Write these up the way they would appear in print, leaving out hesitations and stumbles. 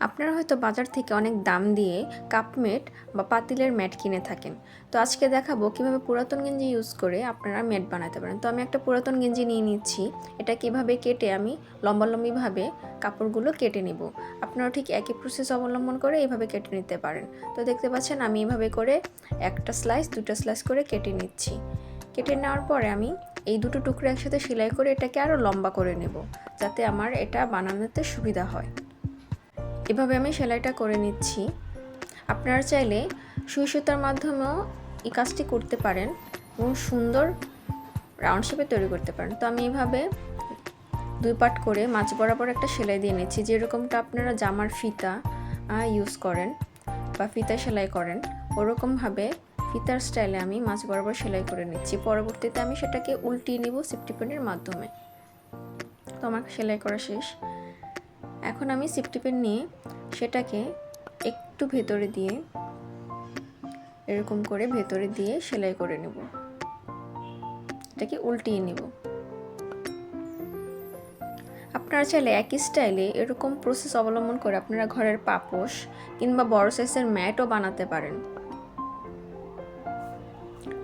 আপনারা হয়তো বাজার থেকে অনেক দাম দিয়ে কাপমেট বা পাতিলের ম্যাট কিনে থাকেন। তো আজকে দেখাবো কিভাবে পুরাতন গেঞ্জি ইউজ করে আপনারা ম্যাট বানাতে পারেন। তো আমি একটা পুরাতন গেঞ্জি নিয়ে নিচ্ছি। এটা কিভাবে কেটে আমি লম্বালম্বিভাবে কাপড়গুলো কেটে নেব। আপনারা ঠিক একই প্রসেস অবলম্বন করে এইভাবে কেটে নিতে পারেন। তো দেখতে পাচ্ছেন আমি এইভাবে করে একটা স্লাইস দুটো স্লাইস করে কেটে নিচ্ছি। কেটে নেওয়ার পরে আমি এই দুটো টুকরো একসাথে সেলাই করে এটাকে আরও লম্বা করে নেব, যাতে আমার এটা বানানোতে সুবিধা হয়। এভাবে আমি সেলাইটা করে নিচ্ছি। আপনারা চাইলে সুই সুতার মাধ্যমেও এই কাজটি করতে পারেন এবং সুন্দর রাউন্ড শেপে তৈরি করতে পারেন। তো আমি এইভাবে দুই পাট করে মাঝ বরাবর একটা সেলাই দিয়ে নিচ্ছি, যেরকমটা আপনারা জামার ফিতা ইউজ করেন বা ফিতা সেলাই করেন, ওরকমভাবে ফিতার স্টাইলে আমি মাঝ বরাবর সেলাই করে নিচ্ছি। পরবর্তীতে আমি সেটাকে উল্টিয়ে নিব সেফটি পিনের মাধ্যমে। তো আমার সেলাই করা শেষ। এখন আমি সেফটি পিন নিয়ে সেটাকে একটু ভেতরে দিয়ে এরকম করে ভেতরে দিয়ে সেলাই করে নেব। এটাকে উল্টিয়ে নেব। আপনারা চাইলে একই স্টাইলে এরকম প্রসেস অবলম্বন করে আপনারা ঘরের পাপোশ কিংবা বড় সাইজের ম্যাটও বানাতে পারেন।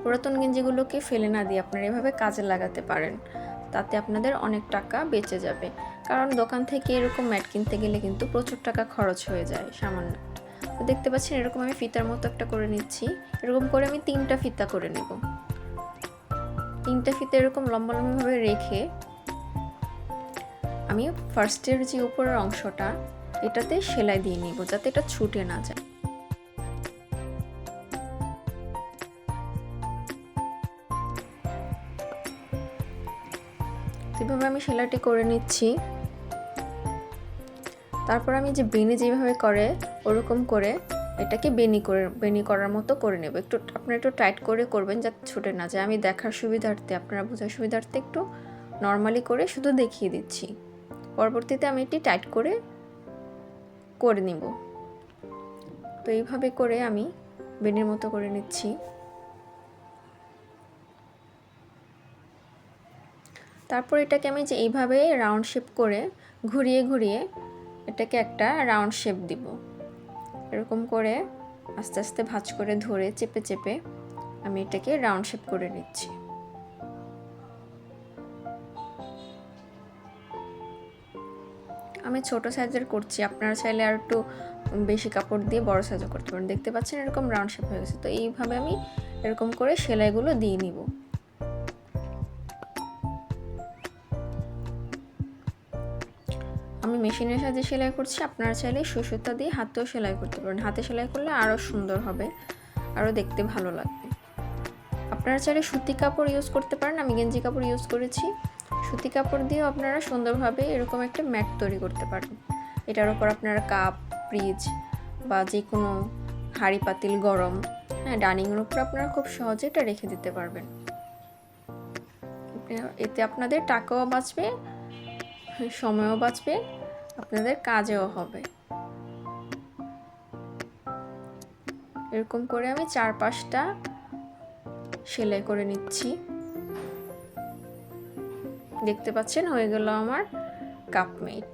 পুরাতন গেঞ্জিগুলোকে ফেলে না দিয়ে আপনারা এভাবে কাজে লাগাতে পারেন। তাতে আপনাদের অনেক টাকা বেঁচে যাবে, কারণ দোকান থেকে এরকম ম্যাট কিনতে গেলে কিন্তু প্রচুর টাকা খরচ হয়ে যায় সামান্য। তো দেখতে পাচ্ছেন এরকম আমি ফিতার মতো একটা করে নিচ্ছি। এরকম করে আমি 3টা ফিতা করে নেব। 3টা ফিতা এরকম লম্বা লম্বাভাবে রেখে আমি ফার্স্টের যে উপরের অংশটা এটাতে সেলাই দিয়ে নিব, যাতে এটা ছুটে না যায়। এভাবে আমি সেলাইটি করে নিচ্ছি। তারপর আমি যে বেনি যেভাবে করে ওরকম করে এটাকে বেনি করার মতো করে নেব। আপনারা একটু টাইট করে করবেন যাতে ছুটে না যায়। আমি দেখার সুবিধার্থে, আপনারা বোঝার সুবিধার্থে একটু নর্মালি করে শুধু দেখিয়ে দিচ্ছি। পরবর্তীতে আমি এটি টাইট করে নিব। তো এইভাবে করে আমি বেনির মতো করে নিচ্ছি। তারপর এটাকে আমি যে এইভাবে রাউন্ড শেপ করে ঘুরিয়ে ঘুরিয়ে এটাকে একটা রাউন্ড শেপ দিব। এরকম করে আস্তে আস্তে ভাঁজ করে ধরে চেপে চেপে আমি এটাকে রাউন্ড শেপ করে নিচ্ছি। আমি ছোট সাইজের করছি, আপনারা চাইলে আর একটু বেশি কাপড় দিয়ে বড় সাইজও করতে পারেন। দেখতে পাচ্ছেন এরকম রাউন্ড শেপ হয়ে গেছে। তো এইভাবে আমি এরকম করে সেলাইগুলো দিয়ে নিব। আমি মেশিনের সাহায্যে সেলাই করছি, আপনারা চাইলে সুই সুতা দিয়ে হাতেও সেলাই করতে পারেন। হাতে সেলাই করলে আরও সুন্দর হবে, আরও দেখতে ভালো লাগবে। আপনারা চাইলে সুতি কাপড় ইউজ করতে পারেন, আমি গেঞ্জি কাপড় ইউজ করেছি। সুতি কাপড় দিয়েও আপনারা সুন্দরভাবে এরকম একটা ম্যাট তৈরি করতে পারেন। এটার উপর আপনারা কাপ, ফ্রিজ বা যে কোনো হাঁড়ি পাতিল গরম, ডাইনিংয়ের উপর আপনারা খুব সহজে এটা রেখে দিতে পারবেন। এতে আপনাদের টাকাও বাঁচবে, সময়ও বাঁচবে, আপনাদের কাজেও হবে। এরকম করে আমি 4-5টা সেলাই করে নিচ্ছি। দেখতে পাচ্ছেন হয়ে গেল আমার কাপমেট।